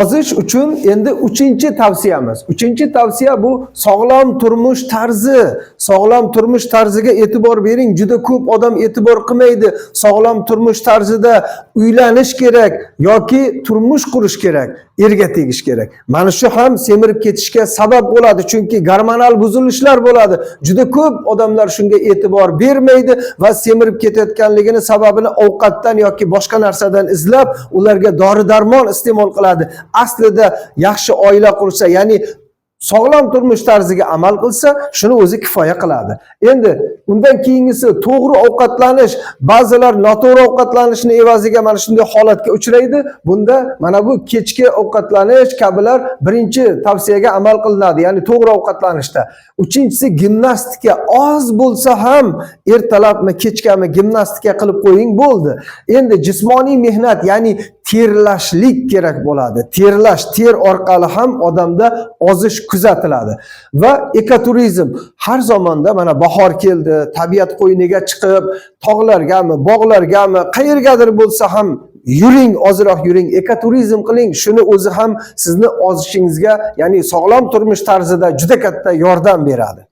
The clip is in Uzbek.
Ozish uchun endi 3-chi tavsiyamiz. 3-chi tavsiya bu sog'lom turmush tarzi. Sog'lom turmush tarziga e'tibor bering. Juda ko'p odam e'tibor qilmaydi. Sog'lom turmush tarzida uylanish kerak yoki turmush qurish kerak, erga tegish kerak. Mana shu ham semirib ketishga sabab bo'ladi, chunki gormonal buzilishlar bo'ladi. Juda ko'p odamlar shunga e'tibor bermaydi va semirib ketayotganligini sababini ovqatdan yoki boshqa narsadan izlab, ularga dori-darmon iste'mol qiladi. Aslida yaxshi oila qursa, ya'ni sog'lom turmush tarziga amal qilsa, shuni o'zi kifoya qiladi. Endi undan keyingisi to'g'ri ovqatlanish. Ba'zilar noto'g'ri ovqatlanishni evaziga mana shunday holatga uchraydi. Bunda mana bu kechki ovqatlanish kabilar birinchi tavsiyaga amal qilinadi, ya'ni to'g'ri ovqatlanishda. Uchinchisi gimnastika. Oz bo'lsa ham ertalabmi, kechkami gimnastika qilib qo'ying bo'ldi. Endi jismoniy mehnat, ya'ni terlashlik kerak bo'ladi. Terlash, ter orqali ham odamda ozish kuzatiladi. Va ekoturizm. Har zamonda mana bahor keldi, tabiat qo'yniga chiqib, tog'largami, bog'largami, qayergadir bo'lsa ham yuring, ozroq yuring, ekoturizm qiling. Shuni o'zi ham sizni ozishingizga, ya'ni sog'lom turmush tarzida juda katta yordam beradi.